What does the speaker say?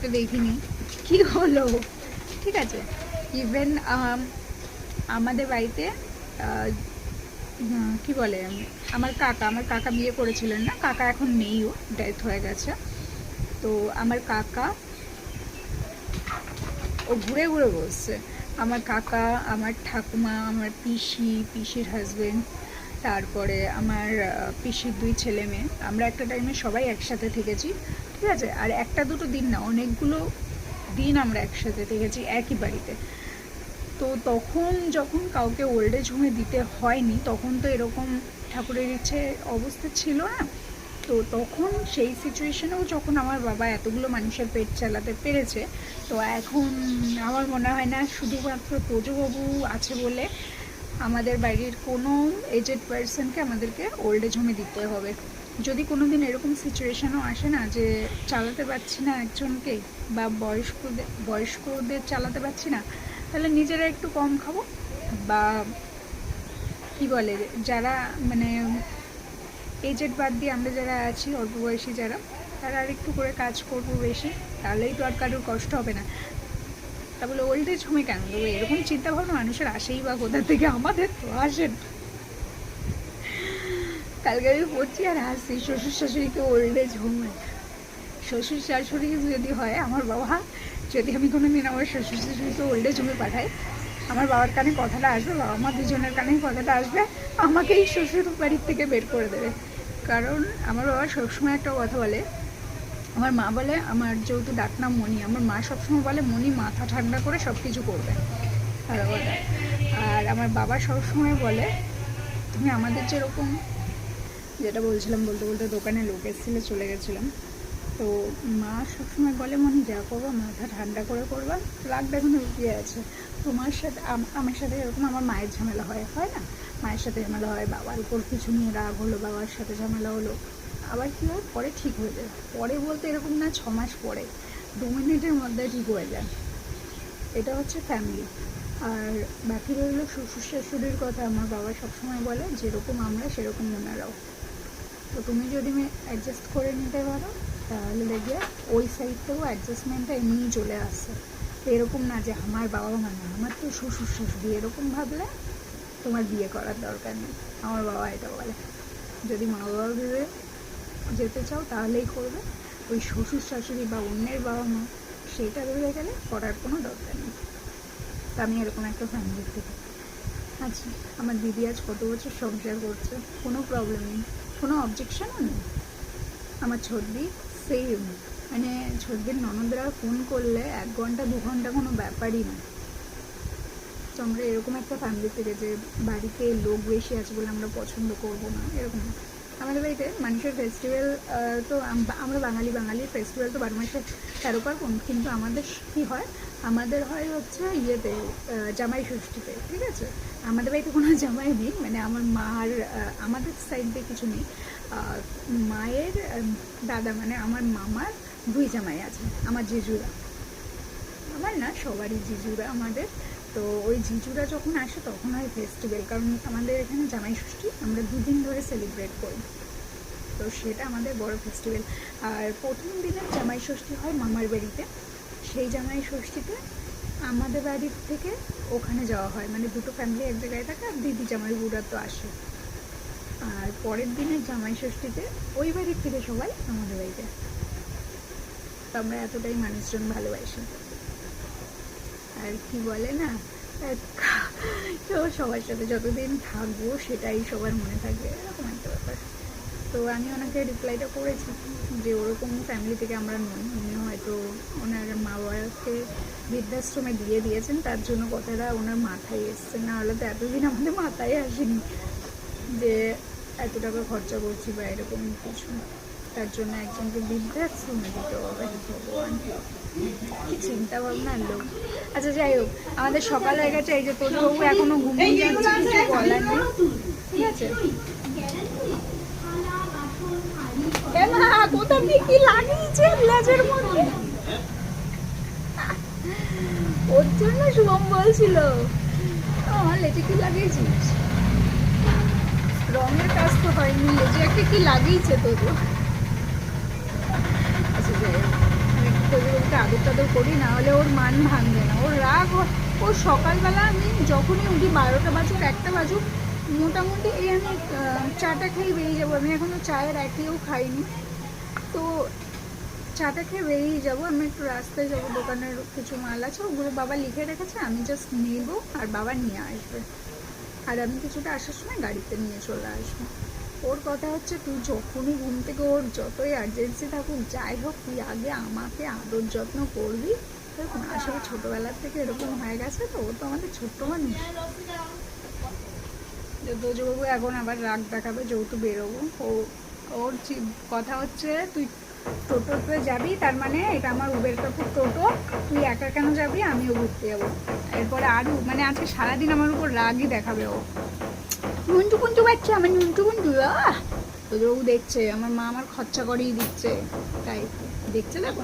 একটা দেখিনি, কি হলো, ঠিক আছে। ইভেন আমাদের বাড়িতে কি বলে, আমার কাকা বিয়ে করেছিলেন না, কাকা এখন নেইও, ডেথ হয়ে গেছে। তো আমার কাকা ও ঘুরে ঘুরে বসছে, আমার কাকা, আমার ঠাকুমা, আমার পিসির হাজবেন্ড, তারপরে আমার পিসির 2 ছেলে মেয়ে, আমরা একটা টাইমে সবাই একসাথে থেকেছি, ঠিক আছে। আর একটা দুটো দিন না, অনেকগুলো দিন আমরা একসাথে থেকেছি একই বাড়িতে। তো তখন যখন কাউকে ওল্ড এজ হোমে দিতে হয়নি, তখন তো এরকম ঠাকুরের ইচ্ছে অবস্থা ছিল না। তো তখন সেই সিচুয়েশনেও যখন আমার বাবা এতগুলো মানুষের পেট চালাতে পেরেছে, তো এখন আমার মনে হয় না শুধুমাত্র তোজবাবু আছে বলে আমাদের বাড়ির কোনো এজেড পার্সনকে আমাদেরকে ওল্ড এজ হোমে দিতে হবে। যদি কোনো দিন এরকম সিচুয়েশনও আসে না যে চালাতে পারছি না একজনকে, বা বয়স্কদের চালাতে পারছি না, তাহলে নিজেরা একটু কম খাবো, বা কি বলে, যারা মানে এজেড বাদ দিয়ে আমরা যারা আছি অল্প বয়সী যারা, তারা আর একটু করে কাজ করবো বেশি, তাহলেই তো আর কারোর কষ্ট হবে না। তা বলে ওল্ড এজ হোমে কেন দেবো, এরকম চিন্তাভাবনা মানুষের আসেই বা কোথা থেকে, আমাদের তো আসেন। কালকে আমি পড়ছি আর হাসছি, শ্বশুর শাশুড়িকে ওল্ড এজ হোমে, শ্বশুর শাশুড়ি যদি হয় আমার বাবা, যদি আমি কোনো দিন আমার শ্বশুর শাশুড়িকে ওল্ড এজ হোমে পাঠাই, আমার বাবার কানে কথাটা আসবে, বাবা মা দুজনের কানেই কথাটা আসবে, আমাকেই শ্বশুর বাড়ির থেকে বের করে দেবে। কারণ আমার বাবা সবসময় একটা কথা বলে, আমার মা বলে, আমার যেহেতু ডাকনাম মণি, আমার মা সবসময় বলে মণি মাথা ঠান্ডা করে সব কিছু করবে, ভালো কথা। আর আমার বাবা সবসময় বলে, তুমি আমাদের যেরকম, যেটা বলছিলাম বলতে বলতে দোকানে লোক এসেছিলো, চলে গেছিলাম। তো মা সবসময় বলে, মনে যা করবো মাথা ঠান্ডা করে করবা, রাগ দেখানো লুকিয়ে আছে। তোমার সাথে আমার সাথে এরকম আমার মায়ের ঝামেলা হয় না, মায়ের সাথে ঝামেলা হয়, বাবার উপর কিছু নিয়ে রাগ হলো, বাবার সাথে ঝামেলা হলো, আবার কী হয় পরে ঠিক হয়ে যায়। পরে বলতে এরকম না 6 মাস পরে, 2 মিনিটের মধ্যে ঠিক হয়ে যায়। এটা হচ্ছে ফ্যামিলি। আর বাকি রইল শ্বশুর শাশুড়ির কথা, আমার বাবা সবসময় বলে যেরকম আমরা সেরকম ওনারাও। তো তুমি যদি অ্যাডজাস্ট করে নিতে পারো, তাহলে দেখবে ওই সাইড থেকেও অ্যাডজাস্টমেন্টটা এমনিই চলে আসছে। তো এরকম না যে আমার বাবা মা না, আমার তো শ্বশুর শাশুড়ি, এরকম ভাবলে তোমার বিয়ে করার দরকার নেই। আমার বাবা এটা বলে, যদি মা বাবা ভেবে যেতে চাও তাহলেই করবে, ওই শ্বশুর শাশুড়ি বা অন্যের বাবা মা সেইটা ভেবে গেলে করার কোনো দরকার নেই। তো আমি এরকম একটা ফ্যামিলির থেকে আচ্ছা। আমার দিদি আজ কত বছর সংসার করছে, কোনো প্রবলেম নেই, কোনো অবজেকশনও নেই। আমার ছোটদি সেম, মানে ছোটদির ননদরা ফোন করলে 1 ঘন্টা 2 ঘন্টা কোনো ব্যাপারই না। তো আমরা এরকম একটা ফ্যামিলি থেকে যে বাড়িতে লোক বেশি আছে বলে আমরা পছন্দ করবো না, এরকম না। আমাদের বাড়িতে মানুষের ফেস্টিভ্যাল, তো আমরা বাঙালির ফেস্টিভ্যাল তো 12 মাসে 13 পার্বণ, কিন্তু আমাদের কী হয়, আমাদের হয় হচ্ছে ইয়েতে, জামাই ষষ্ঠীতে, ঠিক আছে। আমাদের বাড়িতে কোনো জামাই নেই, মানে আমার মার আমাদের সাইড দিয়ে কিছু নেই। মায়ের দাদা, মানে আমার মামার 2 জামাই আছে, আমার জিজুরা, আমার না সবারই জিজুরা আমাদের। তো ওই জিজুরা যখন আসে তখন হয় ফেস্টিভ্যাল, কারণ আমাদের এখানে জামাই ষষ্ঠী আমরা 2 দিন ধরে সেলিব্রেট করি, তো সেটা আমাদের বড় ফেস্টিভ্যাল। আর প্রথম দিনের জামাই ষষ্ঠী হয় মামার বাড়িতে, সেই জামাই ষষ্ঠীতে আমাদের বাড়ির থেকে ওখানে যাওয়া হয়, মানে দুটো ফ্যামিলি এক জায়গায় থাকে, আর দিদি জামাই বুড়া তো আসে। আর পরের দিনের জামাই ষষ্ঠীতে ওই বাড়ির থেকে সবাই আমাদের বাড়িতে। তো আমরা এতটাই মানুষজন ভালোবাসি। আর কি বলে না, তো সবার সাথে যতদিন থাকবো সেটাই সবার মনে থাকবে, এরকম একটা ব্যাপার। তো আমি ওনাকে রিপ্লাইটা করেছি যে ওরকম ফ্যামিলি থেকে আমরা নই, উনি হয়তো ওনার মা বাবাকে বৃদ্ধাশ্রমে দিয়ে দিয়েছেন, তার জন্য কথাটা ওনার মাথায় এসছে, না হলে তো এতদিন আমাদের মাথায় আসেনি যে এত টাকা খরচা করছি বা এরকম কিছু। তার জন্য একজনকে বৃদ্ধাশ্রমে দিতে হবে, ভগবান কি চিন্তা ভাবনার লোক। আচ্ছা যাই হোক, আমাদের সকাল হয়ে গেছে, এই যে তোজবাবু এখনো ঘুমিয়ে যাচ্ছে, কিছু বলার নেই, ঠিক আছে। কোথা দিয়ে কি লাগিয়েছে লেজের মধ্যে, ওর জন্য শুভম বলছিল আমার লেজে কি লাগিয়েছিস, রঙের কাজ তো হয়নি, লেজে একটা কি লাগিয়েছে তোর। আচ্ছা যাই হোক, তোজোকে আদর টাদর করি, না হলে ওর মান ভাঙবে না, ওর রাগ ওর সকালবেলা আমি যখনই উঠি 12টা বাজুক 1টা বাজুক মোটামুটি এই আমি চাটা খেয়ে বেরিয়ে যাবো। আমি এখনও চায়ের একটিও খাইনি, তো চাটা খেয়ে বেরিয়ে যাবো। আমি একটু রাস্তায় যাবো, দোকানের কিছু মাল আছে ওগুলো বাবা লিখে রেখেছে, আমি জাস্ট নেবো আর বাবা নিয়ে আসবে। আর আমি কিছুটা আসার সময় গাড়িতে নিয়ে চলে আসবো। ওর কথা হচ্ছে তুই যখনই ঘুম থেকে ওর যতই আর্জেন্সি থাকুক যাই হোক তুই আগে আমাকে আদর যত্ন করবি। এরকম আসলে ছোটোবেলার থেকে এরকম হয়ে গেছে, তো ও তো আমাদের ছোট্ট মানুষ। দোজবাবু এখন আবার রাগ দেখাবে যেহেতু বেরোবো। ওর কথা হচ্ছে তুই টোটোতে যাবি, তার মানে এটা আমার উবের কাকুর টোটো, তুই একা কেন যাবি, আমিও ঘুরতে যাবো। এরপরে আরও মানে আজকে সারাদিন আমার উপর রাগই দেখাবে ও। নুনটু কুন্টু বাচ্চা আমার নুনটু কুন্টু, তোদের দেখছে আমার মা আমার খরচা করেই দিচ্ছে, তাই দেখছে দেখো